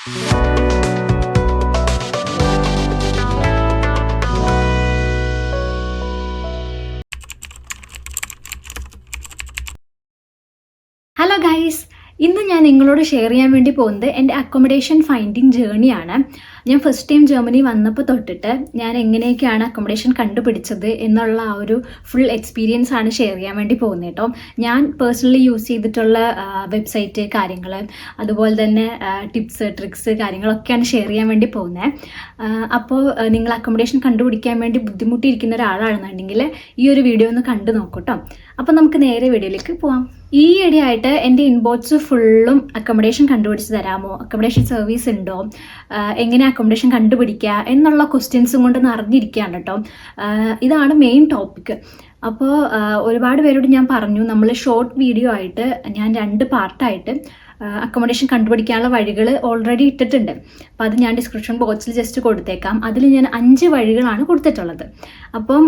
Hello guys, ഇന്ന് ഞാൻ നിങ്ങളോട് ഷെയർ ചെയ്യാൻ വേണ്ടി പോകുന്നത് എൻ്റെ അക്കോമഡേഷൻ ഫൈൻഡിങ് ജേർണിയാണ്. ഞാൻ ഫസ്റ്റ് ടൈം ജർമ്മനി വന്നപ്പോൾ തൊട്ടിട്ട് ഞാൻ എങ്ങനെയൊക്കെയാണ് അക്കോമഡേഷൻ കണ്ടുപിടിച്ചത് എന്നുള്ള ആ ഒരു ഫുൾ എക്സ്പീരിയൻസ് ആണ് ഷെയർ ചെയ്യാൻ വേണ്ടി പോകുന്നത് കേട്ടോ. ഞാൻ പേഴ്സണലി യൂസ് ചെയ്തിട്ടുള്ള വെബ്സൈറ്റ് കാര്യങ്ങൾ, അതുപോലെ തന്നെ ടിപ്സ് ട്രിക്സ് കാര്യങ്ങളൊക്കെയാണ് ഷെയർ ചെയ്യാൻ വേണ്ടി പോകുന്നത്. അപ്പോൾ നിങ്ങൾ അക്കോമഡേഷൻ കണ്ടുപിടിക്കാൻ വേണ്ടി ബുദ്ധിമുട്ടിയിരിക്കുന്ന ഒരാളാണെന്നുണ്ടെങ്കിൽ ഈ ഒരു വീഡിയോ ഒന്ന് കണ്ടു നോക്കൂ കേട്ടോ. അപ്പോൾ നമുക്ക് നേരെ വീഡിയോയിലേക്ക് പോവാം. ഈ ഇടയായിട്ട് എൻ്റെ ഇൻബോക്സ് ഫുള്ളും അക്കോമഡേഷൻ കണ്ടുപിടിച്ച് തരാമോ, അക്കോമഡേഷൻ സർവീസ് ഉണ്ടോ, എങ്ങനെ അക്കോമഡേഷൻ കണ്ടുപിടിക്കുക എന്നുള്ള ക്വസ്റ്റ്യൻസും കൊണ്ട് നിറഞ്ഞിരിക്കുകയാണ് കേട്ടോ. ഇതാണ് മെയിൻ ടോപ്പിക്ക്. അപ്പോൾ ഒരുപാട് പേരോട് ഞാൻ പറഞ്ഞു, നമ്മൾ ഷോർട്ട് വീഡിയോ ആയിട്ട് ഞാൻ 2 പാർട്ടായിട്ട് അക്കോമഡേഷൻ കണ്ടുപിടിക്കാനുള്ള വഴികൾ ഓൾറെഡി ഇട്ടിട്ടുണ്ട്. അപ്പോൾ അത് ഞാൻ ഡിസ്ക്രിപ്ഷൻ ബോക്സിൽ ജസ്റ്റ് കൊടുത്തേക്കാം. അതിൽ ഞാൻ 5 വഴികളാണ് കൊടുത്തിട്ടുള്ളത്. അപ്പം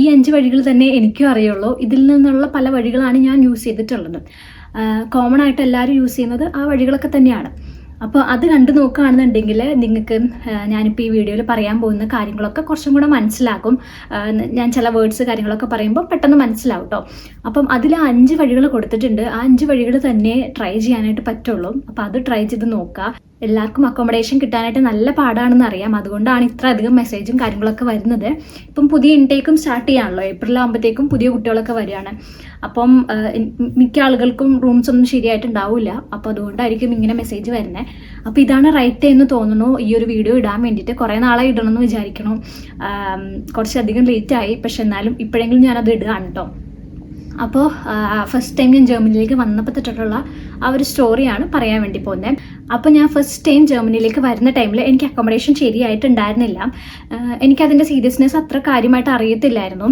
ഈ 5 വഴികൾ തന്നെ എനിക്കും അറിയുള്ളൂ. ഇതിൽ നിന്നുള്ള പല വഴികളാണ് ഞാൻ യൂസ് ചെയ്തിട്ടുള്ളത്. കോമൺ ആയിട്ട് എല്ലാവരും യൂസ് ചെയ്യുന്നത് ആ വഴികളൊക്കെ തന്നെയാണ്. അപ്പോൾ അത് കണ്ടു നോക്കുകയാണെന്നുണ്ടെങ്കിൽ നിങ്ങൾക്ക് ഞാനിപ്പോൾ ഈ വീഡിയോയിൽ പറയാൻ പോകുന്ന കാര്യങ്ങളൊക്കെ കുറച്ചും കൂടെ മനസ്സിലാക്കും. ഞാൻ ചില വേർഡ്സ് കാര്യങ്ങളൊക്കെ പറയുമ്പോൾ പെട്ടെന്ന് മനസ്സിലാവും കേട്ടോ. അപ്പം അതിൽ 5 വഴികൾ കൊടുത്തിട്ടുണ്ട്. ആ 5 വഴികൾ തന്നെ ട്രൈ ചെയ്യാനായിട്ട് പറ്റുള്ളൂ. അപ്പോൾ അത് ട്രൈ ചെയ്ത് നോക്കുക. എല്ലാവർക്കും അക്കോമഡേഷൻ കിട്ടാനായിട്ട് നല്ല പാടാണെന്ന് അറിയാം. അതുകൊണ്ടാണ് ഇത്ര അധികം മെസ്സേജും കാര്യങ്ങളൊക്കെ വരുന്നത്. ഇപ്പം പുതിയ ഇൻടേക്കും സ്റ്റാർട്ട് ചെയ്യാണല്ലോ. ഏപ്രിൽ ആകുമ്പോഴത്തേക്കും പുതിയ കുട്ടികളൊക്കെ വരികയാണ്. അപ്പം മിക്ക ആളുകൾക്കും റൂംസ് ഒന്നും ശരിയായിട്ടുണ്ടാവില്ല. അപ്പോൾ അതുകൊണ്ടായിരിക്കും ഇങ്ങനെ മെസ്സേജ് വരുന്നത്. അപ്പോൾ ഇതാണ് റൈറ്റ് എന്ന് തോന്നുന്നു ഈ ഒരു വീഡിയോ ഇടാൻ വേണ്ടിയിട്ട്. കുറേ നാളായി ഇടണമെന്ന് വിചാരിക്കണം. കുറച്ചധികം ലേറ്റായി, പക്ഷെ എന്നാലും ഇപ്പോഴെങ്കിലും ഞാനത് ഇടുകയാണ് കേട്ടോ. അപ്പോൾ ഫസ്റ്റ് ടൈം ഞാൻ ജർമ്മനിയിലേക്ക് വന്നപ്പോൾ തൊട്ടിട്ടുള്ള ആ ഒരു സ്റ്റോറിയാണ് പറയാൻ വേണ്ടി പോകുന്നത്. അപ്പോൾ ഞാൻ ഫസ്റ്റ് ടൈം ജർമ്മനിയിലേക്ക് വരുന്ന ടൈമിൽ എനിക്ക് അക്കോമഡേഷൻ ശരിയായിട്ടുണ്ടായിരുന്നില്ല. എനിക്കതിൻ്റെ സീരിയസ്നെസ് അത്ര കാര്യമായിട്ട് അറിയത്തില്ലായിരുന്നു.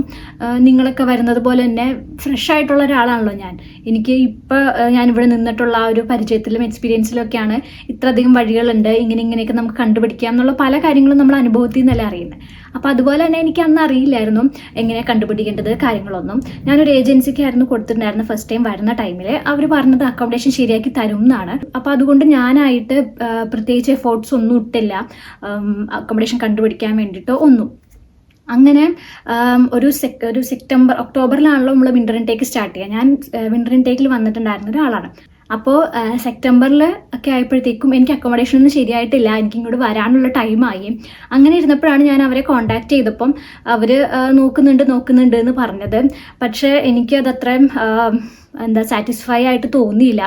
നിങ്ങളൊക്കെ വരുന്നത് പോലെ തന്നെ ഫ്രഷ് ആയിട്ടുള്ള ഒരാളാണല്ലോ ഞാൻ. എനിക്ക് ഇപ്പോൾ ഞാനിവിടെ നിന്നിട്ടുള്ള ആ ഒരു പരിചയത്തിലും എക്സ്പീരിയൻസിലും ഒക്കെയാണ് ഇത്രയധികം വഴികളുണ്ട്, ഇങ്ങനെയൊക്കെ നമുക്ക് കണ്ടുപിടിക്കാം എന്നുള്ള പല കാര്യങ്ങളും നമ്മൾ അനുഭവത്തിൽ നിന്നല്ല അറിയുന്നത്. അപ്പോൾ അതുപോലെ തന്നെ എനിക്ക് അന്ന് അറിയില്ലായിരുന്നു എങ്ങനെ കണ്ടുപിടിക്കേണ്ടത് കാര്യങ്ങളൊന്നും. ഞാനൊരു ഏജൻസിക്കായിരുന്നു കൊടുത്തിട്ടുണ്ടായിരുന്നു ഫസ്റ്റ് ടൈം വരുന്ന ടൈമിൽ. അവർ പറഞ്ഞത് അക്കോമഡേഷൻ ശരിയാക്കി തരും എന്നാണ്. അപ്പോൾ അതുകൊണ്ട് ഞാനായിട്ട് പ്രത്യേകിച്ച് എഫോർട്ട്സ് ഒന്നും ഇട്ടില്ല അക്കോമഡേഷൻ കണ്ടുപിടിക്കാൻ വേണ്ടിയിട്ടോ ഒന്നും. അങ്ങനെ ഒരു സെപ്റ്റംബർ ഒക്ടോബറിലാണല്ലോ നമ്മൾ വിൻ്റർ ഇൻടേക്ക് സ്റ്റാർട്ട് ചെയ്യുക. ഞാൻ വിൻ്റർ ഇൻടേക്കിൽ വന്നിട്ടുണ്ടായിരുന്ന ഒരാളാണ്. അപ്പോൾ സെപ്റ്റംബറിൽ ഒക്കെ ആയപ്പോഴത്തേക്കും എനിക്ക് അക്കോമഡേഷൻ ഒന്നും ശരിയായിട്ടില്ല. എനിക്ക് ഇങ്ങോട്ട് വരാനുള്ള ടൈമായി. അങ്ങനെ ഇരുന്നപ്പോഴാണ് ഞാൻ അവരെ കോൺടാക്ട് ചെയ്തപ്പം അവർ നോക്കുന്നുണ്ട് എന്ന് പറഞ്ഞത്. പക്ഷേ എനിക്കത് അത്രയും സാറ്റിസ്ഫൈ ആയിട്ട് തോന്നിയില്ല.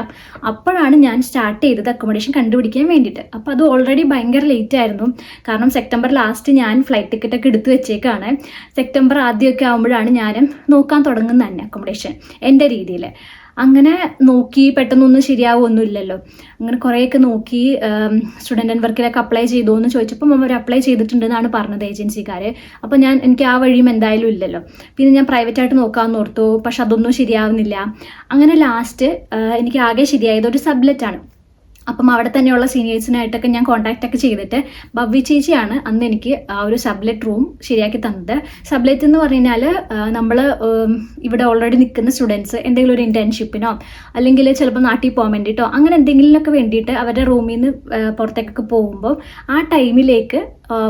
അപ്പോഴാണ് ഞാൻ സ്റ്റാർട്ട് ചെയ്തത് അക്കോമഡേഷൻ കണ്ടുപിടിക്കാൻ വേണ്ടിയിട്ട്. അപ്പോൾ അത് ഓൾറെഡി ഭയങ്കര ലേറ്റ് ആയിരുന്നു. കാരണം സെപ്റ്റംബർ ലാസ്റ്റ് ഞാൻ ഫ്ലൈറ്റ് ടിക്കറ്റൊക്കെ എടുത്ത് വെച്ചേക്കാണ്. സെപ്റ്റംബർ ആദ്യമൊക്കെ ആകുമ്പോഴാണ് ഞാൻ നോക്കാൻ തുടങ്ങുന്നത് തന്നെ അക്കോമഡേഷൻ എൻ്റെ രീതിയിൽ. അങ്ങനെ നോക്കി പെട്ടെന്നൊന്നും ശരിയാവുമൊന്നുമില്ലല്ലോ. അങ്ങനെ കുറേയൊക്കെ നോക്കി സ്റ്റുഡൻ്റ് ആൻഡ് വർക്കിലൊക്കെ അപ്ലൈ ചെയ്തോ എന്ന് ചോദിച്ചപ്പം അവർ അപ്ലൈ ചെയ്തിട്ടുണ്ടെന്നാണ് പറഞ്ഞത് ഏജൻസിക്കാർ. അപ്പോൾ എനിക്ക് ആ വഴിയും എന്തായാലും ഇല്ലല്ലോ. പിന്നെ ഞാൻ പ്രൈവറ്റായിട്ട് നോക്കാമെന്ന് ഓർത്തു. പക്ഷെ അതൊന്നും ശരിയാവുന്നില്ല. അങ്ങനെ ലാസ്റ്റ് എനിക്ക് ആകെ ശരിയായത് ഒരു സബ്ലെറ്റാണ്. അപ്പം അവിടെ തന്നെയുള്ള സീനിയേഴ്സിനായിട്ടൊക്കെ ഞാൻ കോൺടാക്റ്റ് ഒക്കെ ചെയ്തിട്ട് ഭവ്യ ചേച്ചിയാണ് അന്ന് എനിക്ക് ആ ഒരു സബ്ലെറ്റ് റൂം ശരിയാക്കി തന്നത്. സബ്ലെറ്റ് എന്ന് പറഞ്ഞു കഴിഞ്ഞാൽ നമ്മൾ ഇവിടെ ഓൾറെഡി നിൽക്കുന്ന സ്റ്റുഡൻസ് എന്തെങ്കിലും ഒരു ഇൻറ്റേൺഷിപ്പിനോ അല്ലെങ്കിൽ ചിലപ്പോൾ നാട്ടിൽ പോകാൻ വേണ്ടിയിട്ടോ അങ്ങനെ എന്തെങ്കിലുമൊക്കെ വേണ്ടിയിട്ട് അവരുടെ റൂമിൽ നിന്ന് പുറത്തേക്കൊക്കെ പോകുമ്പോൾ ആ ടൈമിലേക്ക്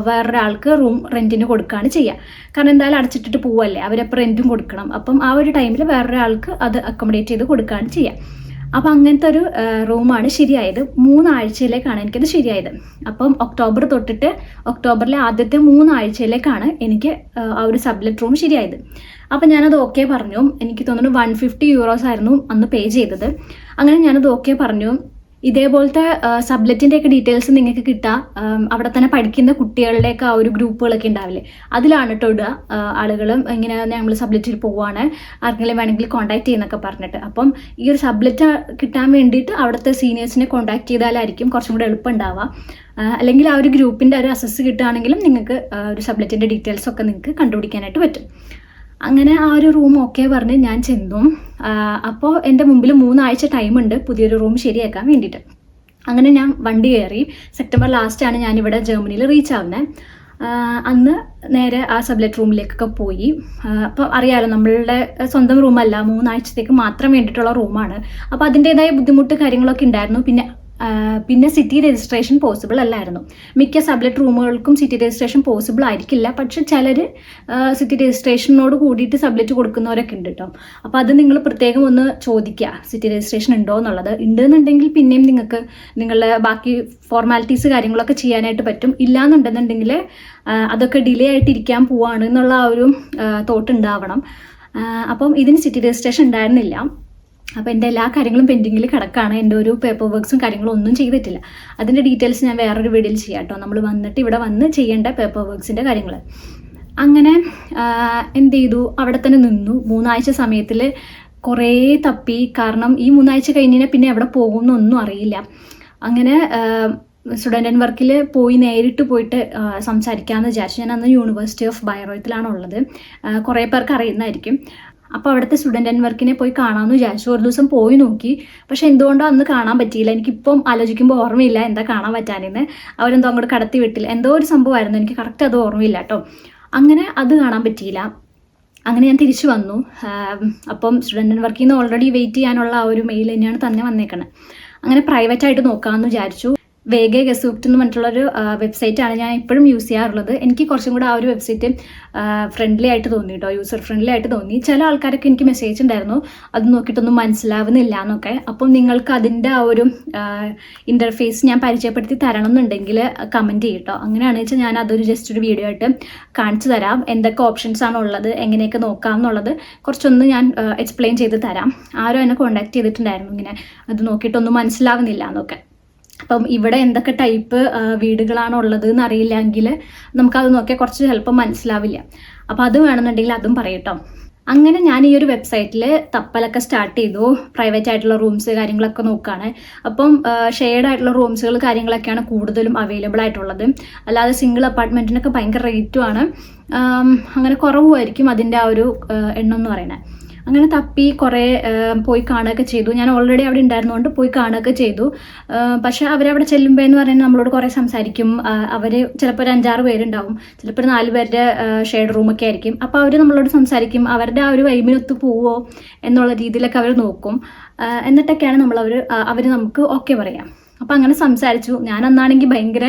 വേറൊരാൾക്ക് റൂം റെൻറ്റിന് കൊടുക്കുകയാണ് ചെയ്യുക. കാരണം എന്തായാലും അടച്ചിട്ടിട്ട് പോവല്ലേ, അവരപ്പോൾ റെൻറ്റും കൊടുക്കണം. അപ്പം ആ ഒരു ടൈമിൽ വേറൊരാൾക്ക് അത് അക്കോമഡേറ്റ് ചെയ്ത് കൊടുക്കുകയാണ് ചെയ്യുക. അപ്പോൾ അങ്ങനത്തെ ഒരു റൂമാണ് ശരിയായത്. 3 ആഴ്ചയിലേക്കാണ് എനിക്കത് ശരിയായത്. അപ്പം ഒക്ടോബർ തൊട്ടിട്ട് ഒക്ടോബറിലെ ആദ്യത്തെ 3 ആഴ്ചയിലേക്കാണ് എനിക്ക് ആ ഒരു സബ്ലെറ്റ് റൂം ശരിയായത്. അപ്പം ഞാനത് ഓക്കെ പറഞ്ഞു. എനിക്ക് തോന്നുന്നു 150 euros ആയിരുന്നു അന്ന് പേ ചെയ്തത്. അങ്ങനെ ഞാനത് ഓക്കെ പറഞ്ഞു. ഇതേപോലത്തെ സബ്ലെറ്റിൻ്റെയൊക്കെ ഡീറ്റെയിൽസ് നിങ്ങൾക്ക് കിട്ടുക അവിടെ തന്നെ പഠിക്കുന്ന കുട്ടികളുടെയൊക്കെ ആ ഒരു ഗ്രൂപ്പുകളൊക്കെ ഉണ്ടാവില്ലേ, അതിലാണ് കേട്ടോ ഇടുക. ആളുകളും ഇങ്ങനെ ഞങ്ങൾ സബ്ലെറ്റിൽ പോവുകയാണ്, ആർക്കെങ്കിലും വേണമെങ്കിൽ കോൺടാക്ട് ചെയ്യുന്നൊക്കെ പറഞ്ഞിട്ട്. അപ്പം ഈ ഒരു സബ്ലെറ്റ് കിട്ടാൻ വേണ്ടിയിട്ട് അവിടുത്തെ സീനിയേഴ്സിനെ കോൺടാക്ട് ചെയ്താലായിരിക്കും കുറച്ചും കൂടെ എളുപ്പം ഉണ്ടാവുക. അല്ലെങ്കിൽ ആ ഒരു ഗ്രൂപ്പിൻ്റെ ഒരു അസസ് കിട്ടുകയാണെങ്കിലും നിങ്ങൾക്ക് ഒരു സബ്ലെറ്റിൻ്റെ ഡീറ്റെയിൽസൊക്കെ നിങ്ങൾക്ക് കണ്ടുപിടിക്കാനായിട്ട് പറ്റും. അങ്ങനെ ആ ഒരു റൂം ഓക്കെ പറഞ്ഞ് ഞാൻ ചെന്നു. അപ്പോൾ എൻ്റെ മുമ്പിൽ 3 ആഴ്ച ടൈമുണ്ട് പുതിയൊരു റൂം ശരിയാക്കാൻ വേണ്ടിയിട്ട്. അങ്ങനെ ഞാൻ വണ്ടി കയറി. സെപ്റ്റംബർ ലാസ്റ്റാണ് ഞാനിവിടെ ജർമ്മനിയിൽ റീച്ച് ആവുന്നത്. അന്ന് നേരെ ആ സബ്ലെറ്റ് റൂമിലേക്കൊക്കെ പോയി. അപ്പോൾ അറിയാമല്ലോ നമ്മളുടെ സ്വന്തം റൂമല്ല, 3 ആഴ്ചത്തേക്ക് മാത്രം വേണ്ടിയിട്ടുള്ള റൂമാണ്. അപ്പോൾ അതിൻ്റേതായ ബുദ്ധിമുട്ട് കാര്യങ്ങളൊക്കെ ഉണ്ടായിരുന്നു. പിന്നെ പിന്നെ സിറ്റി രജിസ്ട്രേഷൻ പോസിബിൾ അല്ലായിരുന്നു. മിക്ക സബ്ലെറ്റ് റൂമുകൾക്കും സിറ്റി രജിസ്ട്രേഷൻ പോസിബിൾ ആയിരിക്കില്ല, പക്ഷെ ചിലർ സിറ്റി രജിസ്ട്രേഷനോട് കൂടിയിട്ട് സബ്ലെറ്റ് കൊടുക്കുന്നവരൊക്കെ ഉണ്ട് കേട്ടോ. അപ്പോൾ അത് നിങ്ങൾ പ്രത്യേകം ഒന്ന് ചോദിക്കുക, സിറ്റി രജിസ്ട്രേഷൻ ഉണ്ടോ എന്നുള്ളത്. ഉണ്ടെന്നുണ്ടെങ്കിൽ പിന്നെയും നിങ്ങൾക്ക് നിങ്ങളുടെ ബാക്കി ഫോർമാലിറ്റീസ് കാര്യങ്ങളൊക്കെ ചെയ്യാനായിട്ട് പറ്റും. ഇല്ലാന്നുണ്ടെന്നുണ്ടെങ്കിൽ അതൊക്കെ ഡിലേ ആയിട്ടിരിക്കാൻ പോവാണ് എന്നുള്ള ആ ഒരു തോട്ട് ഉണ്ടാവണം. അപ്പം ഇതിന് സിറ്റി രജിസ്ട്രേഷൻ ഉണ്ടായിരുന്നില്ല. അപ്പോൾ എൻ്റെ എല്ലാ കാര്യങ്ങളും പെൻഡിങ്ങിൽ കിടക്കുകയാണ്. എൻ്റെ ഒരു പേപ്പർ വർക്ക്സും കാര്യങ്ങളും ഒന്നും ചെയ്തിട്ടില്ല. അതിൻ്റെ ഡീറ്റെയിൽസ് ഞാൻ വേറൊരു വീഡിയോയിൽ ചെയ്യാം കേട്ടോ. നമ്മൾ വന്നിട്ട് ഇവിടെ വന്ന് ചെയ്യേണ്ട പേപ്പർ വർക്ക്സിൻ്റെ കാര്യങ്ങൾ. അങ്ങനെ എന്ത് ചെയ്തു, അവിടെ തന്നെ നിന്നു. 3 ആഴ്ച സമയത്തിൽ കുറേ തപ്പി. കാരണം ഈ 3 ആഴ്ച കഴിഞ്ഞാൽ പിന്നെ എവിടെ പോകുമെന്നൊന്നും അറിയില്ല. അങ്ങനെ സ്റ്റുഡൻ്റ് വർക്കിൽ പോയി നേരിട്ട് പോയിട്ട് സംസാരിക്കാമെന്ന് വിചാരിച്ചു. ഞാൻ അന്ന് യൂണിവേഴ്സിറ്റി ഓഫ് ബൈറോയത്തിലാണ് ഉള്ളത്. കുറേ പേർക്ക് അറിയുന്നതായിരിക്കും. അപ്പോൾ അവിടുത്തെ സ്റ്റുഡൻ്റ് വർക്കിനെ പോയി കാണാമെന്ന് വിചാരിച്ചു. ഒരു ദിവസം പോയി നോക്കി, പക്ഷെ എന്തുകൊണ്ടോ അന്ന് കാണാൻ പറ്റിയില്ല. എനിക്കിപ്പം ആലോചിക്കുമ്പോൾ ഓർമ്മയില്ല എന്താ കാണാൻ പറ്റാനെന്ന്. അവരെന്തോ അങ്ങോട്ട് കടത്തി വിട്ടില്ല, എന്തോ ഒരു സംഭവമായിരുന്നു, എനിക്ക് കറക്റ്റ് അത് ഓർമ്മയില്ല കേട്ടോ. അങ്ങനെ അത് കാണാൻ പറ്റിയില്ല. അങ്ങനെ ഞാൻ തിരിച്ചു വന്നു. അപ്പം സ്റ്റുഡൻ്റ് വർക്കിൽ നിന്ന് ഓൾറെഡി വെയിറ്റ് ചെയ്യാനുള്ള ആ ഒരു മെയിൽ തന്നെയാണ് തന്നെ വന്നേക്കുന്നത്. അങ്ങനെ പ്രൈവറ്റായിട്ട് നോക്കാമെന്ന് വിചാരിച്ചു. വേഗ ഗസൂപ്റ്റ് എന്ന് പറഞ്ഞിട്ടുള്ളൊരു വെബ്സൈറ്റാണ് ഞാൻ ഇപ്പോഴും യൂസ് ചെയ്യാറുള്ളത്. എനിക്ക് കുറച്ചും കൂടെ ആ ഒരു വെബ്സൈറ്റ് ഫ്രണ്ട്ലി ആയിട്ട് തോന്നി കേട്ടോ, യൂസർ ഫ്രണ്ട്ലി ആയിട്ട് തോന്നി. ചില ആൾക്കാരൊക്കെ എനിക്ക് മെസ്സേജ് ഉണ്ടായിരുന്നു അത് നോക്കിയിട്ടൊന്നും മനസ്സിലാവുന്നില്ല എന്നൊക്കെ. അപ്പം നിങ്ങൾക്ക് അതിൻ്റെ ആ ഒരു ഇൻ്റർഫേസ് ഞാൻ പരിചയപ്പെടുത്തി തരണം എന്നുണ്ടെങ്കിൽ കമൻറ്റ് ചെയ്യട്ടോ. അങ്ങനെയാണെന്ന് വെച്ചാൽ ഞാൻ അതൊരു ജസ്റ്റ് ഒരു വീഡിയോ ആയിട്ട് കാണിച്ചു തരാം. എന്തൊക്കെ ഓപ്ഷൻസ് ആണ് ഉള്ളത്, എങ്ങനെയൊക്കെ നോക്കാം എന്നുള്ളത് കുറച്ചൊന്ന് ഞാൻ എക്സ്പ്ലെയിൻ ചെയ്ത് തരാം. ആരും എന്നെ കോൺടാക്ട് ചെയ്തിട്ടുണ്ടായിരുന്നു ഇങ്ങനെ അത് നോക്കിയിട്ടൊന്നും മനസ്സിലാവുന്നില്ല എന്നൊക്കെ. അപ്പം ഇവിടെ എന്തൊക്കെ ടൈപ്പ് വീടുകളാണ് ഉള്ളത് എന്നറിയില്ലെങ്കിൽ നമുക്കത് നോക്കിയാൽ കുറച്ച് ചിലപ്പോൾ മനസ്സിലാവില്ല. അപ്പോൾ അത് വേണമെന്നുണ്ടെങ്കിൽ അതും പറയട്ടോ. അങ്ങനെ ഞാൻ ഈ ഒരു വെബ്സൈറ്റിൽ തപ്പലൊക്കെ സ്റ്റാർട്ട് ചെയ്തു. പ്രൈവറ്റ് ആയിട്ടുള്ള റൂംസ് കാര്യങ്ങളൊക്കെ നോക്കുകയാണ്. അപ്പം ഷെയർഡ് ആയിട്ടുള്ള റൂംസുകൾ കാര്യങ്ങളൊക്കെയാണ് കൂടുതലും അവൈലബിൾ ആയിട്ടുള്ളത്. അല്ലാതെ സിംഗിൾ അപ്പാർട്ട്മെൻറ്റിനൊക്കെ ഭയങ്കര റേറ്റുമാണ്. അങ്ങനെ കുറവുമായിരിക്കും അതിൻ്റെ ആ ഒരു എണ്ണം എന്ന് പറയുന്നത്. അങ്ങനെ തപ്പി കുറേ പോയി കാണുകയൊക്കെ ചെയ്തു. ഞാൻ ഓൾറെഡി അവിടെ ഉണ്ടായിരുന്നുകൊണ്ട് പോയി കാണുകയൊക്കെ ചെയ്തു. പക്ഷെ അവരവിടെ ചെല്ലുമ്പോൾ എന്ന് പറയുന്നത് നമ്മളോട് കുറേ സംസാരിക്കും. അവർ ചിലപ്പോൾ ഒരു 5-6 പേരുണ്ടാവും, ചിലപ്പോൾ 4 പേരുടെ ഷെയർഡ് റൂമൊക്കെ ആയിരിക്കും. അപ്പോൾ അവർ നമ്മളോട് സംസാരിക്കും. അവരുടെ ആ ഒരു വൈബിനൊത്ത് പോവോ എന്നുള്ള രീതിയിലൊക്കെ അവർ നോക്കും. എന്നിട്ടൊക്കെയാണ് അവർ നമുക്ക് ഓക്കെ പറയാം. അപ്പം അങ്ങനെ സംസാരിച്ചു. ഞാൻ അന്നാണെങ്കിൽ ഭയങ്കര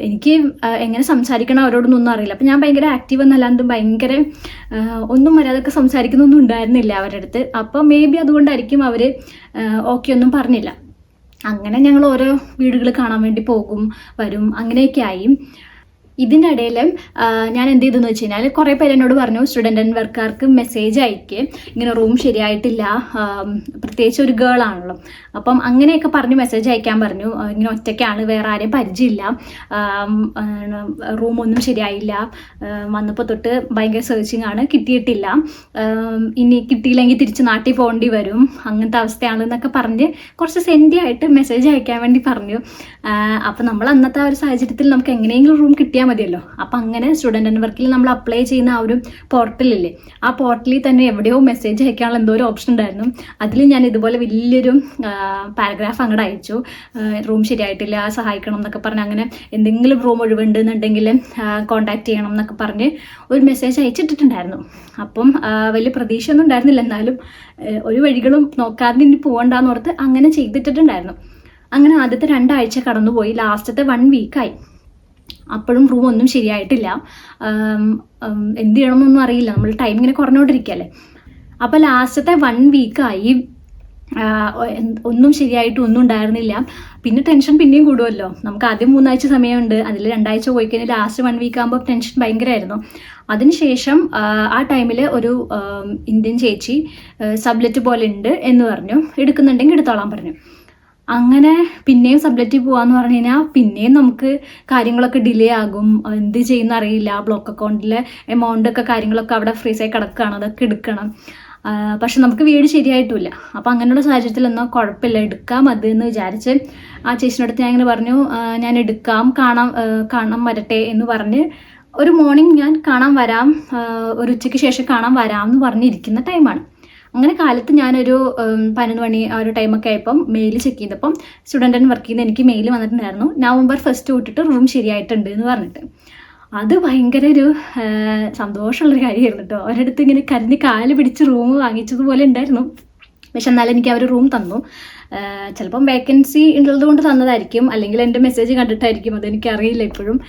എനിക്ക് എങ്ങനെ സംസാരിക്കണം അവരോടൊന്നും അറിയില്ല. അപ്പം ഞാൻ ഭയങ്കര ആക്റ്റീവ് എന്നല്ലാണ്ട് ഭയങ്കര ഒന്നും മര്യാദക്ക് സംസാരിക്കുന്നൊന്നും ഉണ്ടായിരുന്നില്ല അവരുടെ അടുത്ത്. അപ്പം മേ ബി അതുകൊണ്ടായിരിക്കും അവർ ഓക്കെ ഒന്നും പറഞ്ഞില്ല. അങ്ങനെ ഞങ്ങൾ ഓരോ വീടുകൾ കാണാൻ വേണ്ടി പോകും വരും അങ്ങനെയൊക്കെ ആയി. ഇതിൻ്റെ ഇടയിൽ ഞാൻ എന്ത് ചെയ്തെന്ന് വെച്ച് കഴിഞ്ഞാൽ കുറേ പേര് എന്നോട് പറഞ്ഞു സ്റ്റുഡൻ്റ് വർക്കാർക്ക് മെസ്സേജ് അയക്ക്, ഇങ്ങനെ റൂം ശരിയായിട്ടില്ല, പ്രത്യേകിച്ച് ഒരു ഗേൾ ആണല്ലോ. അപ്പം അങ്ങനെയൊക്കെ പറഞ്ഞ് മെസ്സേജ് അയക്കാൻ പറഞ്ഞു. ഇങ്ങനെ ഒറ്റയ്ക്കാണ്, വേറെ ആരെയും പരിചയമില്ല, റൂമൊന്നും ശരിയായില്ല, വന്നപ്പോൾ തൊട്ട് ഭയങ്കര സെർച്ചിങ് ആണ്, കിട്ടിയിട്ടില്ല, ഇനി കിട്ടിയില്ലെങ്കിൽ തിരിച്ച് നാട്ടിൽ പോകേണ്ടി വരും, അങ്ങനത്തെ അവസ്ഥയാണെന്നൊക്കെ പറഞ്ഞ് കുറച്ച് സെൻഡി ആയിട്ട് മെസ്സേജ് അയക്കാൻ വേണ്ടി പറഞ്ഞു. അപ്പം നമ്മൾ അന്നത്തെ ആ ഒരു സാഹചര്യത്തിൽ നമുക്ക് എങ്ങനെയെങ്കിലും റൂം കിട്ടിയാൽ മതിയല്ലോ. അപ്പം അങ്ങനെ സ്റ്റുഡൻ്റ് വർക്കിൽ നമ്മൾ അപ്ലൈ ചെയ്യുന്ന ആ ഒരു പോർട്ടലില്ലേ, ആ പോർട്ടലിൽ തന്നെ എവിടെയോ മെസ്സേജ് അയക്കാനുള്ള എന്തോ ഒരു ഓപ്ഷൻ ഉണ്ടായിരുന്നു. അതിൽ ഞാൻ ഇതുപോലെ വലിയൊരു പാരഗ്രാഫ് അങ്ങോട്ട് അയച്ചു. റൂം ശരിയായിട്ടില്ല, സഹായിക്കണം എന്നൊക്കെ പറഞ്ഞ്, അങ്ങനെ എന്തെങ്കിലും റൂം ഒഴിവുണ്ടെന്നുണ്ടെങ്കിൽ കോൺടാക്ട് ചെയ്യണം എന്നൊക്കെ പറഞ്ഞ് ഒരു മെസ്സേജ് അയച്ചിട്ടിട്ടുണ്ടായിരുന്നു. അപ്പം വലിയ പ്രതീക്ഷയൊന്നും ഉണ്ടായിരുന്നില്ല, എന്നാലും ഒരു വഴികളും നോക്കാതെ ഇനി പോകണ്ടെന്ന് ഓർത്ത് അങ്ങനെ ചെയ്തിട്ടുണ്ടായിരുന്നു. അങ്ങനെ ആദ്യത്തെ 2 ആഴ്ച കടന്നുപോയി. ലാസ്റ്റത്തെ 1 വീക്കായി. അപ്പോഴും റൂം ഒന്നും ശരിയായിട്ടില്ല. എന്ത് ചെയ്യണമെന്നൊന്നും അറിയില്ല, നമ്മൾ ടൈം ഇങ്ങനെ കുറഞ്ഞുകൊണ്ടിരിക്കുകയല്ലേ. അപ്പോൾ ലാസ്റ്റത്തെ 1 വീക്കായി, ഒന്നും ശരിയായിട്ട് ഒന്നും ഉണ്ടായിരുന്നില്ല. പിന്നെ ടെൻഷൻ പിന്നെയും കൂടുമല്ലോ. നമുക്ക് ആദ്യം 3 ആഴ്ച സമയമുണ്ട്, അതിൽ 2 ആഴ്ച പോയി കഴിഞ്ഞാൽ ലാസ്റ്റ് 1 വീക്ക് ആകുമ്പോൾ ടെൻഷൻ ഭയങ്കരമായിരുന്നു. അതിനുശേഷം ആ ടൈമിൽ ഒരു ഇന്ത്യൻ ചേച്ചി സബ്ലെറ്റ് പോലെ ഉണ്ട് എന്ന് പറഞ്ഞു, എടുക്കുന്നുണ്ടെങ്കിൽ എടുത്തോളാൻ പറഞ്ഞു. അങ്ങനെ പിന്നെയും സബ്ലെറ്റിൽ പോകാമെന്ന് പറഞ്ഞു കഴിഞ്ഞാൽ പിന്നെയും നമുക്ക് കാര്യങ്ങളൊക്കെ ഡിലേ ആകും. എന്ത് ചെയ്യുന്ന അറിയില്ല. ബ്ലോക്ക് അക്കൗണ്ടിലെ എമൗണ്ടൊക്കെ കാര്യങ്ങളൊക്കെ അവിടെ ഫ്രീസായി കിടക്കുകയാണ്, അതൊക്കെ എടുക്കണം. പക്ഷെ നമുക്ക് വീട് ശരിയായിട്ടില്ല. അപ്പോൾ അങ്ങനെയുള്ള സാഹചര്യത്തിൽ എന്നാൽ കുഴപ്പമില്ല, എടുക്കാം അത് എന്ന് വിചാരിച്ച് ആ ചേച്ചിനടുത്ത് ഞാൻ ഇങ്ങനെ പറഞ്ഞു, ഞാൻ എടുക്കാം, കാണാൻ വരട്ടെ എന്ന് പറഞ്ഞ് ഒരു മോർണിംഗ് ഞാൻ കാണാൻ വരാം, ഒരു ഉച്ചയ്ക്ക് ശേഷം കാണാൻ വരാം എന്ന് പറഞ്ഞിരിക്കുന്ന ടൈമാണ്. അങ്ങനെ കാലത്ത് ഞാനൊരു 11 മണി ആ ഒരു ടൈമൊക്കെ ആയപ്പം മെയിൽ ചെക്ക് ചെയ്തപ്പം സ്റ്റുഡൻ്റ് വർക്ക് ചെയ്യുന്ന എനിക്ക് മെയിൽ വന്നിട്ടുണ്ടായിരുന്നു, November 1 തൊട്ടിട്ട് റൂം ശരിയായിട്ടുണ്ട് എന്ന് പറഞ്ഞിട്ട്. അത് ഭയങ്കര ഒരു സന്തോഷമുള്ളൊരു കാര്യമായിരുന്നു കേട്ടോ. അവരടുത്ത് ഇങ്ങനെ കരഞ്ഞ് കാല് പിടിച്ച് റൂം വാങ്ങിച്ചതുപോലെ ഉണ്ടായിരുന്നു. പക്ഷെ എന്നാലും എനിക്ക് അവർ റൂം തന്നു. ചിലപ്പം വേക്കൻസി ഉള്ളത് കൊണ്ട് തന്നതായിരിക്കും, അല്ലെങ്കിൽ എൻ്റെ മെസ്സേജ് കണ്ടിട്ടായിരിക്കും, അതെനിക്കറിയില്ല ഇപ്പോഴും.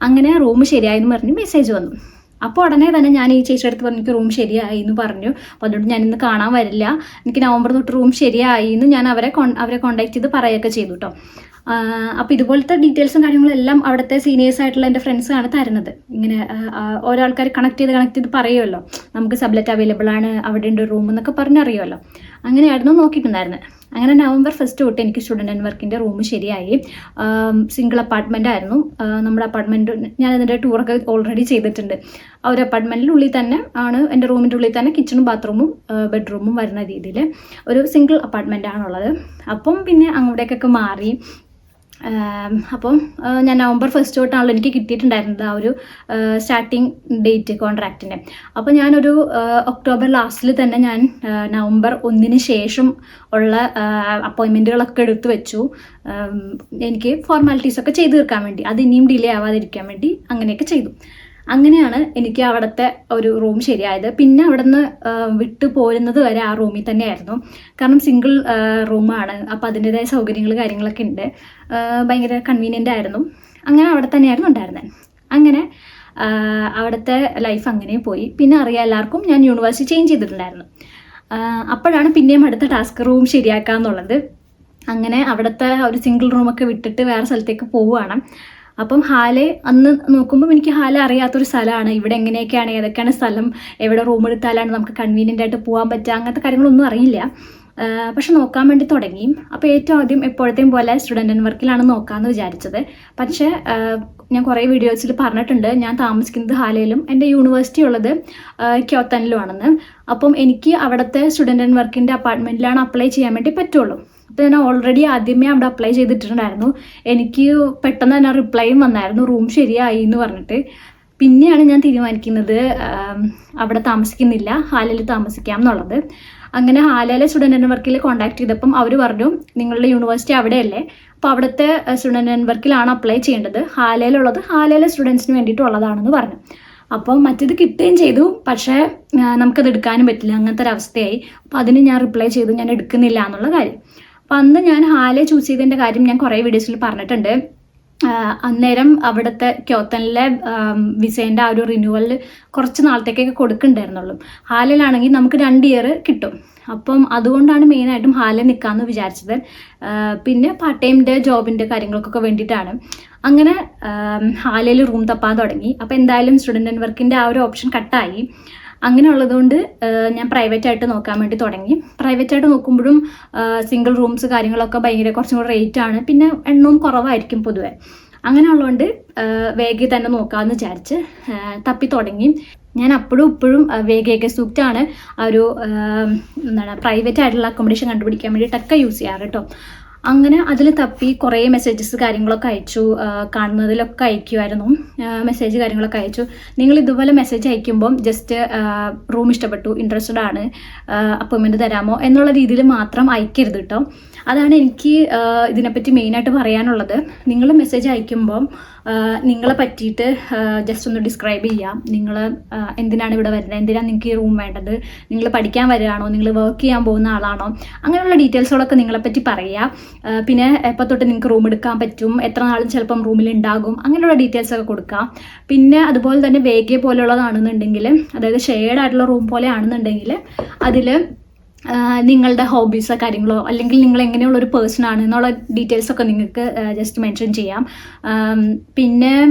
അങ്ങനെ റൂം ശരിയായെന്ന് പറഞ്ഞ് മെസ്സേജ് വന്നു. അപ്പോൾ ഉടനെ തന്നെ ഞാൻ ഈ ചേച്ചിയുടെ അടുത്ത് പറഞ്ഞു എനിക്ക് റൂം ശരിയായി എന്ന് പറഞ്ഞു. അപ്പോൾ അതുകൊണ്ട് ഞാൻ ഇന്ന് കാണാൻ വരില്ല, എനിക്ക് നവംബർ തൊട്ട് റൂം ശരിയായി എന്ന് ഞാൻ അവരെ കോൺടാക്ട് ചെയ്ത് പറയുകയൊക്കെ ചെയ്തു കേട്ടോ. അപ്പോൾ ഇതുപോലത്തെ ഡീറ്റെയിൽസും കാര്യങ്ങളും എല്ലാം അവിടുത്തെ സീനിയേഴ്സ് ആയിട്ടുള്ള എൻ്റെ ഫ്രണ്ട്സാണ് തരുന്നത്. ഇങ്ങനെ ഓരോ ആൾക്കാർ കണക്ട് ചെയ്ത് പറയുമല്ലോ, നമുക്ക് സബ്ലെറ്റ് അവൈലബിൾ ആണ്, അവിടെ ഉണ്ട് റൂം എന്നൊക്കെ പറഞ്ഞറിയുമല്ലോ. അങ്ങനെയായിരുന്നു നോക്കിയിട്ടുണ്ടായിരുന്നത്. അങ്ങനെ നവംബർ 1 തൊട്ട് എനിക്ക് സ്റ്റുഡൻറ്റ് ആൻഡ് വർക്കിൻ്റെ റൂം ശരിയായി. സിംഗിൾ അപ്പാർട്ട്മെൻ്റ് ആയിരുന്നു നമ്മുടെ അപ്പാർട്ട്മെൻറ്റ്. ഞാനതിൻ്റെ ടൂറൊക്കെ ഓൾറെഡി ചെയ്തിട്ടുണ്ട്. ആ ഒരു അപ്പാർട്ട്മെൻറ്റിനുള്ളിൽ തന്നെ ആണ്, എൻ്റെ റൂമിൻ്റെ ഉള്ളിൽ തന്നെ കിച്ചണും ബാത്റൂമും ബെഡ്റൂമും വരുന്ന രീതിയിൽ ഒരു സിംഗിൾ അപ്പാർട്ട്മെൻ്റ് ആണുള്ളത്. അപ്പം പിന്നെ അങ്ങോട്ടേക്കൊക്കെ മാറി. അപ്പം ഞാൻ നവംബർ 1 തൊട്ടാണല്ലോ എനിക്ക് കിട്ടിയിട്ടുണ്ടായിരുന്നത് ആ ഒരു സ്റ്റാർട്ടിങ് ഡേറ്റ് കോൺട്രാക്റ്റിൻ്റെ. അപ്പോൾ ഞാനൊരു ഒക്ടോബർ ലാസ്റ്റിൽ തന്നെ ഞാൻ നവംബർ 1 ശേഷം ഉള്ള അപ്പോയിൻമെൻറ്റുകളൊക്കെ എടുത്തു വെച്ചു. എനിക്ക് ഫോർമാലിറ്റീസൊക്കെ ചെയ്തു തീർക്കാൻ വേണ്ടി, അത് ഇനിയും ഡിലേ ആവാതിരിക്കാൻ വേണ്ടി അങ്ങനെയൊക്കെ ചെയ്തു. അങ്ങനെയാണ് എനിക്ക് അവിടുത്തെ ഒരു റൂം ശരിയായത്. പിന്നെ അവിടെ നിന്ന് വിട്ടു പോരുന്നത് വരെ ആ റൂമിൽ തന്നെയായിരുന്നു. കാരണം സിംഗിൾ റൂമാണ്, അപ്പോൾ അതിൻ്റെതായ സൗകര്യങ്ങൾ കാര്യങ്ങളൊക്കെ ഉണ്ട്, ഭയങ്കര കൺവീനിയൻ്റ് ആയിരുന്നു. അങ്ങനെ അവിടെ തന്നെയായിരുന്നു ഉണ്ടായിരുന്നത്. അങ്ങനെ അവിടുത്തെ ലൈഫ് അങ്ങനെ പോയി. പിന്നെ അറിയാം എല്ലാവർക്കും ഞാൻ യൂണിവേഴ്സിറ്റി ചേഞ്ച് ചെയ്തിട്ടുണ്ടായിരുന്നു. അപ്പോഴാണ് പിന്നെയും അടുത്ത ടാസ്ക് റൂം ശരിയാക്കുക എന്നുള്ളത്. അങ്ങനെ അവിടുത്തെ ഒരു സിംഗിൾ റൂമൊക്കെ വിട്ടിട്ട് വേറെ സ്ഥലത്തേക്ക് പോവുകയാണ്. അപ്പം ഹാല് അന്ന് നോക്കുമ്പം എനിക്ക് ഹാല് അറിയാത്തൊരു സ്ഥലമാണ്. ഇവിടെ എങ്ങനെയൊക്കെയാണ്, ഏതൊക്കെയാണ് സ്ഥലം, എവിടെ റൂം എടുത്താലാണ് നമുക്ക് കൺവീനിയൻ്റ് ആയിട്ട് പോകാൻ പറ്റുക, അങ്ങനത്തെ കാര്യങ്ങളൊന്നും അറിയില്ല. പക്ഷെ നോക്കാൻ വേണ്ടി തുടങ്ങി. അപ്പോൾ ഏറ്റവും ആദ്യം എപ്പോഴത്തെയും പോലെ സ്റ്റുഡൻറ്റ് ആൻഡ് വർക്കിലാണ് നോക്കാമെന്ന് വിചാരിച്ചത്. പക്ഷേ ഞാൻ കുറേ വീഡിയോസിൽ പറഞ്ഞിട്ടുണ്ട് ഞാൻ താമസിക്കുന്നത് ഹാലയിലും എൻ്റെ യൂണിവേഴ്സിറ്റി ഉള്ളത് ക്യോത്തനിലുമാണെന്ന്. അപ്പം എനിക്ക് അവിടുത്തെ സ്റ്റുഡൻറ്റ് ആൻഡ് വർക്കിൻ്റെ അപ്പാർട്ട്മെൻറ്റിലാണ് അപ്ലൈ ചെയ്യാൻ വേണ്ടി പറ്റുള്ളൂ. അപ്പോൾ ഞാൻ ഓൾറെഡി ആദ്യമേ അവിടെ അപ്ലൈ ചെയ്തിട്ടുണ്ടായിരുന്നു. എനിക്ക് പെട്ടെന്ന് തന്നെ റിപ്ലൈയും വന്നായിരുന്നു റൂം ശരിയായി എന്ന് പറഞ്ഞിട്ട്. പിന്നെയാണ് ഞാൻ തീരുമാനിക്കുന്നത് അവിടെ താമസിക്കുന്നില്ല, ഹാലയിൽ താമസിക്കാം എന്നുള്ളത്. അങ്ങനെ ഹാലയിലെ സ്റ്റുഡൻറ്റ് ആൻഡ് വർക്കിൽ കോൺടാക്ട് ചെയ്തപ്പം അവർ പറഞ്ഞു നിങ്ങളുടെ യൂണിവേഴ്സിറ്റി അവിടെയല്ലേ, അപ്പോൾ അവിടുത്തെ സ്റ്റുഡൻറ്റ് ആൻഡ് വർക്കിലാണ് അപ്ലൈ ചെയ്യേണ്ടത്, ഹാലയിലുള്ളത് ഹാലയിലെ സ്റ്റുഡൻസിന് വേണ്ടിയിട്ടുള്ളതാണെന്ന് പറഞ്ഞു. അപ്പം മറ്റേത് കിട്ടുകയും ചെയ്തു, പക്ഷേ നമുക്കത് എടുക്കാനും പറ്റില്ല, അങ്ങനത്തെ ഒരു അവസ്ഥയായി. അപ്പോൾ അതിന് ഞാൻ റിപ്ലൈ ചെയ്തു ഞാൻ എടുക്കുന്നില്ല എന്നുള്ള കാര്യം. അപ്പം അന്ന് ഞാൻ ഹാലെ ചൂസ് ചെയ്തതിൻ്റെ കാര്യം ഞാൻ കുറേ വീഡിയോസിൽ പറഞ്ഞിട്ടുണ്ട്. അന്നേരം അവിടുത്തെ ക്യോത്തനിലെ വിസേൻ്റെ ആ ഒരു റിന്യൂവൽ കുറച്ച് നാളത്തേക്കൊക്കെ കൊടുക്കണ്ടായിരുന്നുള്ളൂ. ഹാലയിലാണെങ്കിൽ നമുക്ക് 2 ഇയർ കിട്ടും. അപ്പം അതുകൊണ്ടാണ് മെയിനായിട്ടും ഹാലയിൽ നിൽക്കാമെന്ന് വിചാരിച്ചത്. പിന്നെ പാർട്ട് ടൈമിൻ്റെ ജോബിൻ്റെ കാര്യങ്ങൾക്കൊക്കെ വേണ്ടിയിട്ടാണ്. അങ്ങനെ ഹാലയിൽ റൂം തപ്പാൻ തുടങ്ങി. അപ്പോൾ എന്തായാലും സ്റ്റുഡൻറ്റ് ആൻഡ് വർക്കിൻ്റെ ആ ഒരു ഓപ്ഷൻ കട്ടായി. അങ്ങനെ ഉള്ളതുകൊണ്ട് ഞാൻ പ്രൈവറ്റായിട്ട് നോക്കാൻ വേണ്ടി തുടങ്ങി. പ്രൈവറ്റായിട്ട് നോക്കുമ്പോഴും സിംഗിൾ റൂംസ് കാര്യങ്ങളൊക്കെ ഭയങ്കര കുറച്ചും കൂടെ റേറ്റാണ്, പിന്നെ എണ്ണവും കുറവായിരിക്കും പൊതുവെ. അങ്ങനെ ഉള്ളതുകൊണ്ട് വേഗം തന്നെ നോക്കാമെന്ന് വിചാരിച്ച് തപ്പി തുടങ്ങി. ഞാൻ അപ്പോഴും ഇപ്പോഴും വേഗയൊക്കെ സൂക്റ്റാണ് ആ ഒരു പ്രൈവറ്റ് ആയിട്ടുള്ള അക്കോമഡേഷൻ കണ്ടുപിടിക്കാൻ വേണ്ടിയിട്ടൊക്കെ യൂസ് ചെയ്യാറ് കേട്ടോ. അങ്ങനെ അതിൽ തപ്പി കുറേ മെസ്സേജസ് കാര്യങ്ങളൊക്കെ അയച്ചു, കാണുന്നതിലൊക്കെ അയക്കുമായിരുന്നു മെസ്സേജ് കാര്യങ്ങളൊക്കെ അയച്ചു. നിങ്ങൾ ഇതുപോലെ മെസ്സേജ് അയക്കുമ്പം ജസ്റ്റ് റൂം ഇഷ്ടപ്പെട്ടു, ഇൻട്രസ്റ്റഡ് ആണ്, അപ്പോയിൻമെൻറ്റ് തരാമോ എന്നുള്ള രീതിയിൽ മാത്രം അയക്കരുത് കേട്ടോ. അതാണ് എനിക്ക് ഇതിനെപ്പറ്റി മെയിനായിട്ട് പറയാനുള്ളത്. നിങ്ങൾ മെസ്സേജ് അയക്കുമ്പം നിങ്ങളെ പറ്റിയിട്ട് ജസ്റ്റ് ഒന്ന് ഡിസ്ക്രൈബ് ചെയ്യാം. നിങ്ങൾ എന്തിനാണ് ഇവിടെ വരുന്നത്, എന്തിനാണ് നിങ്ങൾക്ക് ഈ റൂം വേണ്ടത്, നിങ്ങൾ പഠിക്കാൻ വരികയാണോ, നിങ്ങൾ വർക്ക് ചെയ്യാൻ പോകുന്ന ആളാണോ, അങ്ങനെയുള്ള ഡീറ്റെയിൽസുകളൊക്കെ നിങ്ങളെപ്പറ്റി പറയുക. പിന്നെ എപ്പോൾ തൊട്ട് നിങ്ങൾക്ക് റൂം എടുക്കാൻ പറ്റും, എത്ര നാളും ചിലപ്പം റൂമിൽ ഉണ്ടാകും, അങ്ങനെയുള്ള ഡീറ്റെയിൽസൊക്കെ കൊടുക്കാം. പിന്നെ അതുപോലെ തന്നെ വേഗ പോലെയുള്ളതാണെന്നുണ്ടെങ്കിൽ, അതായത് ഷെയർഡ് ആയിട്ടുള്ള റൂം പോലെ ആണെന്നുണ്ടെങ്കിൽ അതിൽ നിങ്ങളുടെ ഹോബീസോ കാര്യങ്ങളോ അല്ലെങ്കിൽ നിങ്ങൾ എങ്ങനെയുള്ളൊരു പേഴ്സൺ ആണ് എന്നുള്ള ഡീറ്റെയിൽസൊക്കെ നിങ്ങൾക്ക് ജസ്റ്റ് മെൻഷൻ ചെയ്യാം.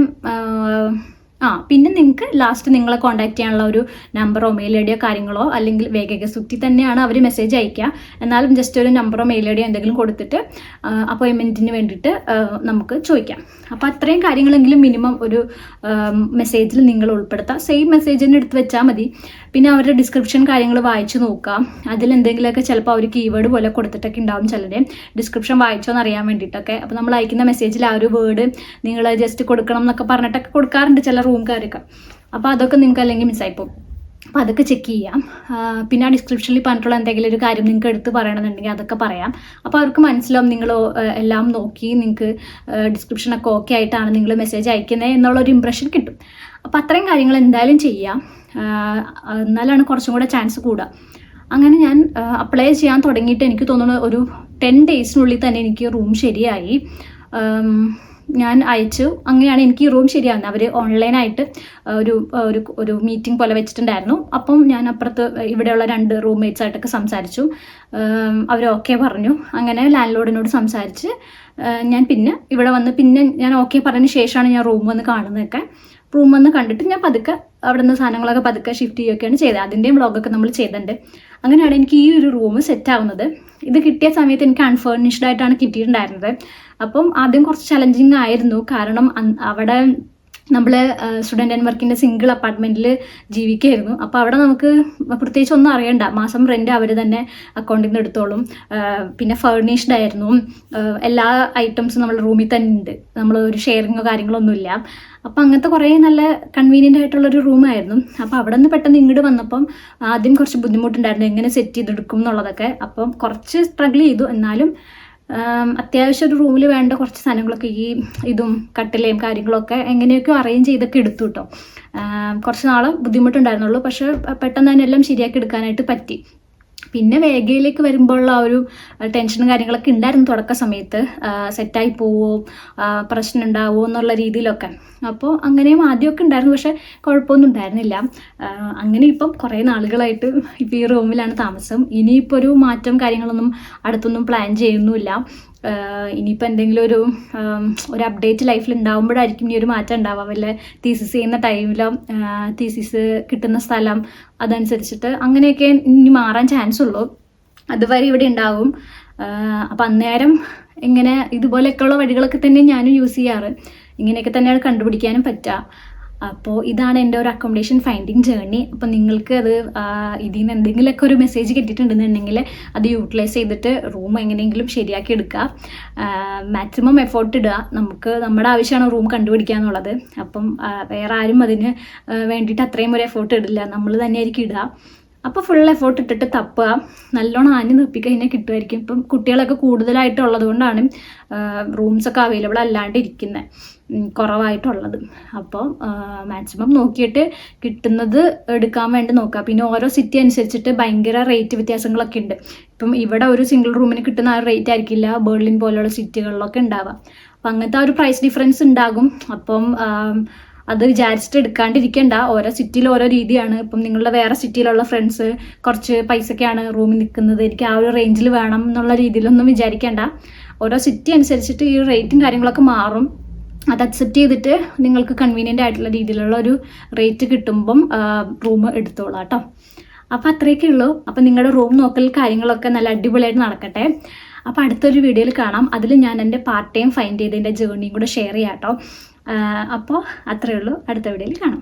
പിന്നെ നിങ്ങൾക്ക് ലാസ്റ്റ് നിങ്ങളെ കോൺടാക്ട് ചെയ്യാനുള്ള ഒരു നമ്പറോ മെയിൽ ഐ ഡിയോ കാര്യങ്ങളോ, അല്ലെങ്കിൽ വേഗ സുക്തി തന്നെയാണ് അവർ മെസ്സേജ് അയക്കുക, എന്നാലും ജസ്റ്റ് ഒരു നമ്പറോ മെയിൽ ഐ ഡിയോ എന്തെങ്കിലും കൊടുത്തിട്ട് അപ്പോയിൻമെൻറ്റിന് വേണ്ടിയിട്ട് നമുക്ക് ചോദിക്കാം. അപ്പോൾ അത്രയും കാര്യങ്ങളെങ്കിലും മിനിമം ഒരു മെസ്സേജിൽ നിങ്ങൾ ഉൾപ്പെടുത്താം. സെയിം മെസ്സേജ് തന്നെ എടുത്ത് വെച്ചാൽ മതി. പിന്നെ അവരുടെ ഡിസ്ക്രിപ്ഷൻ കാര്യങ്ങൾ വായിച്ച് നോക്കാം. അതിലെന്തെങ്കിലുമൊക്കെ ചിലപ്പോൾ അവർ കീവേഡ് പോലെ കൊടുത്തിട്ടൊക്കെ ഉണ്ടാവും ചിലരെ, ഡിസ്ക്രിപ്ഷൻ വായിച്ചോന്ന് അറിയാൻ വേണ്ടിയിട്ടൊക്കെ. അപ്പോൾ നമ്മൾ അയക്കുന്ന മെസ്സേജിൽ ആ ഒരു വേർഡ് നിങ്ങൾ ജസ്റ്റ് കൊടുക്കണം എന്നൊക്കെ പറഞ്ഞിട്ടൊക്കെ കൊടുക്കാറുണ്ട് ചില റൂംകാരൊക്കെ. അപ്പോൾ അതൊക്കെ നിങ്ങൾക്ക് അല്ലെങ്കിൽ മിസ്സായിപ്പോകും. അപ്പോൾ അതൊക്കെ ചെക്ക് ചെയ്യാം. പിന്നെ ആ ഡിസ്ക്രിപ്ഷനിൽ പറഞ്ഞിട്ടുള്ള എന്തെങ്കിലും ഒരു കാര്യം നിങ്ങൾക്ക് എടുത്ത് പറയണമെന്നുണ്ടെങ്കിൽ അതൊക്കെ പറയാം. അപ്പോൾ അവർക്ക് മനസ്സിലാവും നിങ്ങൾ എല്ലാം നോക്കി നിങ്ങൾക്ക് ഡിസ്ക്രിപ്ഷനൊക്കെ ഓക്കെ ആയിട്ടാണ് നിങ്ങൾ മെസ്സേജ് അയക്കുന്നത് എന്നുള്ളൊരു ഇമ്പ്രഷൻ കിട്ടും. അപ്പോൾ അത്രയും കാര്യങ്ങൾ എന്തായാലും ചെയ്യാം, എന്നാലാണ് കുറച്ചും കൂടെ ചാൻസ് കൂടുക. അങ്ങനെ ഞാൻ അപ്ലൈ ചെയ്യാൻ തുടങ്ങിയിട്ട് എനിക്ക് തോന്നുന്നു ഒരു 10 ഡേയ്സിനുള്ളിൽ തന്നെ എനിക്ക് റൂം ശരിയായി. ഞാൻ അയച്ചു. അങ്ങനെയാണ് എനിക്ക് ഈ റൂം ശരിയാവുന്നത്. അവർ ഓൺലൈനായിട്ട് ഒരു മീറ്റിംഗ് പോലെ വെച്ചിട്ടുണ്ടായിരുന്നു. അപ്പം ഞാൻ അപ്പുറത്ത് ഇവിടെയുള്ള 2 റൂംമേറ്റ്സായിട്ടൊക്കെ സംസാരിച്ചു. അവർ ഓക്കെ പറഞ്ഞു. അങ്ങനെ ലാൻഡ് സംസാരിച്ച് ഞാൻ പിന്നെ ഇവിടെ വന്ന് ഞാൻ ഓക്കെ പറഞ്ഞതിന് ശേഷമാണ് ഞാൻ റൂം വന്ന് കാണുന്നതൊക്കെ. റൂം വന്ന് കണ്ടിട്ട് ഞാൻ പതുക്കെ അവിടെ നിന്ന് സാധനങ്ങളൊക്കെ പതുക്കെ ഷിഫ്റ്റ് ചെയ്യുകയൊക്കെയാണ് ചെയ്തത്. അതിൻ്റെയും വ്ളോഗൊക്കെ നമ്മൾ ചെയ്തിട്ടുണ്ട്. അങ്ങനെയാണ് എനിക്ക് ഈ ഒരു റൂം സെറ്റ് ആവുന്നത്. ഇത് കിട്ടിയ സമയത്ത് എനിക്ക് അൺഫേർണിഷ്ഡ് ആയിട്ടാണ് കിട്ടിയിട്ടുണ്ടായിരുന്നത്. അപ്പം ആദ്യം കുറച്ച് ചലഞ്ചിങ് ആയിരുന്നു. കാരണം അവിടെ നമ്മൾ സ്റ്റുഡൻറ് ആൻഡ് വർക്കിൻ്റെ സിംഗിൾ അപ്പാർട്ട്മെൻറ്റിൽ ജീവിക്കുകയായിരുന്നു. അപ്പോൾ അവിടെ നമുക്ക് പ്രത്യേകിച്ച് ഒന്നും അറിയണ്ട. മാസം റെൻറ്റ് അവർ തന്നെ അക്കൗണ്ടിൽ നിന്ന് എടുത്തോളും. പിന്നെ ഫേർണിഷ്ഡ് ആയിരുന്നു. എല്ലാ ഐറ്റംസും നമ്മുടെ റൂമിൽ തന്നെ ഉണ്ട്. നമ്മൾ ഒരു ഷെയറിങ്ങോ കാര്യങ്ങളൊന്നുമില്ല. അപ്പം അങ്ങനത്തെ കുറേ നല്ല കൺവീനിയൻ്റ് ആയിട്ടുള്ളൊരു റൂമായിരുന്നു. അപ്പോൾ അവിടെ നിന്ന് പെട്ടെന്ന് ഇങ്ങോട്ട് വന്നപ്പം ആദ്യം കുറച്ച് ബുദ്ധിമുട്ടുണ്ടായിരുന്നു എങ്ങനെ സെറ്റ് ചെയ്തെടുക്കും എന്നുള്ളതൊക്കെ. അപ്പം കുറച്ച് സ്ട്രഗിൾ ചെയ്തു. എന്നാലും അത്യാവശ്യം ഒരു റൂമിൽ വേണ്ട കുറച്ച് സാധനങ്ങളൊക്കെ ഈ ഇതും കട്ടിലയും കാര്യങ്ങളൊക്കെ എങ്ങനെയൊക്കെയോ അറേഞ്ച് ചെയ്തൊക്കെ എടുത്തു കേട്ടോ. കുറച്ച് നാൾ ബുദ്ധിമുട്ടുണ്ടായിരുന്നുള്ളൂ. പക്ഷേ പെട്ടെന്ന് തന്നെ എല്ലാം ശരിയാക്കി എടുക്കാനായിട്ട് പറ്റി. പിന്നെ വേഗയിലേക്ക് വരുമ്പോഴുള്ള ഒരു ടെൻഷനും കാര്യങ്ങളൊക്കെ ഉണ്ടായിരുന്നു തുടക്ക സമയത്ത്. സെറ്റായി പോവോ, പ്രശ്നം ഉണ്ടാവുമോ എന്നുള്ള രീതിയിലൊക്കെ. അപ്പോൾ അങ്ങനെയും ആദ്യമൊക്കെ ഉണ്ടായിരുന്നു. പക്ഷേ കുഴപ്പമൊന്നും ഉണ്ടായിരുന്നില്ല. അങ്ങനെ ഇപ്പം കുറേ നാളുകളായിട്ട് ഇപ്പോൾ ഈ റൂമിലാണ് താമസം. ഇനിയിപ്പോൾ ഒരു മാറ്റം കാര്യങ്ങളൊന്നും അടുത്തൊന്നും പ്ലാൻ ചെയ്യുന്നുമില്ല. ഇനിയിപ്പോൾ എന്തെങ്കിലും ഒരു അപ്ഡേറ്റ് ലൈഫിൽ ഉണ്ടാകുമ്പോഴായിരിക്കും ഇനി ഒരു മാറ്റം ഉണ്ടാവുക. വല്ല തീസിസ് ചെയ്യുന്ന ടൈമിലോ തീസിസ് കിട്ടുന്ന സ്ഥലം അതനുസരിച്ചിട്ട് അങ്ങനെയൊക്കെ ഇനി മാറാൻ ചാൻസ് ഉള്ളൂ. അതുവരെ ഇവിടെ ഉണ്ടാവും. അപ്പം അന്നേരം ഇങ്ങനെ ഇതുപോലെയൊക്കെയുള്ള വഴികളൊക്കെ തന്നെ ഞാനും യൂസ് ചെയ്യാറ്. ഇങ്ങനെയൊക്കെ തന്നെയാണ് കണ്ടുപിടിക്കാനും പറ്റുക. അപ്പോൾ ഇതാണ് എൻ്റെ ഒരു അക്കോമഡേഷൻ ഫൈൻഡിങ് ജേർണി. അപ്പോൾ നിങ്ങൾക്ക് അത് ഇതിൽ നിന്ന് എന്തെങ്കിലുമൊക്കെ ഒരു മെസ്സേജ് കിട്ടിയിട്ടുണ്ടെന്നുണ്ടെങ്കിൽ അത് യൂട്ടിലൈസ് ചെയ്തിട്ട് റൂം എങ്ങനെയെങ്കിലും ശരിയാക്കി എടുക്കുക. മാക്സിമം എഫേർട്ട് ഇടുക. നമ്മുടെ ആവശ്യമാണ് റൂം കണ്ടുപിടിക്കുക എന്നുള്ളത്. അപ്പം വേറെ ആരും അതിന് വേണ്ടിയിട്ട് അത്രയും ഒരു എഫേർട്ട് ഇടില്ല. നമ്മൾ തന്നെയായിരിക്കും ഇടുക. അപ്പോൾ ഫുൾ എഫേർട്ട് ഇട്ടിട്ട് തപ്പുക. നല്ലോണം ആഞ്ഞ് നിർപ്പിക്കഴിഞ്ഞാൽ കിട്ടുമായിരിക്കും. ഇപ്പം കുട്ടികളൊക്കെ കൂടുതലായിട്ടുള്ളത് കൊണ്ടാണ് റൂംസൊക്കെ അവൈലബിൾ അല്ലാണ്ട് ഇരിക്കുന്നത്, കുറവായിട്ടുള്ളത്. അപ്പോൾ മാക്സിമം നോക്കിയിട്ട് കിട്ടുന്നത് എടുക്കാൻ വേണ്ടി നോക്കുക. പിന്നെ ഓരോ സിറ്റി അനുസരിച്ചിട്ട് ഭയങ്കര റേറ്റ് വ്യത്യാസങ്ങളൊക്കെ ഉണ്ട്. ഇപ്പം ഇവിടെ ഒരു സിംഗിൾ റൂമിന് കിട്ടുന്ന ആ റേറ്റ് ആയിരിക്കില്ല ബെർലിൻ പോലെയുള്ള സിറ്റികളിലൊക്കെ ഉണ്ടാവുക. അപ്പം അങ്ങനത്തെ ആ ഒരു പ്രൈസ് ഡിഫറൻസ് ഉണ്ടാകും. അപ്പം അത് വിചാരിച്ചിട്ട് എടുക്കാണ്ടിരിക്കേണ്ട. ഓരോ സിറ്റിയിൽ ഓരോ രീതിയാണ്. ഇപ്പം നിങ്ങളുടെ വേറെ സിറ്റിയിലുള്ള ഫ്രണ്ട്സ് കുറച്ച് പൈസയ്ക്കാണ് റൂമിൽ നിൽക്കുന്നത്, എനിക്ക് ആ ഒരു റേഞ്ചിൽ വേണം എന്നുള്ള രീതിയിലൊന്നും വിചാരിക്കേണ്ട. ഓരോ സിറ്റി അനുസരിച്ചിട്ട് ഈ റേറ്റും കാര്യങ്ങളൊക്കെ മാറും. അത് അക്സെപ്റ്റ് ചെയ്തിട്ട് നിങ്ങൾക്ക് കൺവീനിയൻ്റ് ആയിട്ടുള്ള രീതിയിലുള്ള ഒരു റേറ്റ് കിട്ടുമ്പം റൂം എടുത്തോളാം കേട്ടോ. അപ്പോൾ അത്രയൊക്കെ ഉള്ളൂ. അപ്പോൾ നിങ്ങളുടെ റൂം നോക്കൽ കാര്യങ്ങളൊക്കെ നല്ല അടിപൊളിയായിട്ട് നടക്കട്ടെ. അപ്പോൾ അടുത്തൊരു വീഡിയോയിൽ കാണാം. അതിൽ ഞാൻ എൻ്റെ പാർട്ട് ടൈം ഫൈൻഡ് ചെയ്തതിൻ്റെ ജേർണിയും കൂടെ ഷെയർ ചെയ്യാം കേട്ടോ. അപ്പോൾ അത്രയേ ഉള്ളൂ. അടുത്ത വീഡിയോയിൽ കാണാം.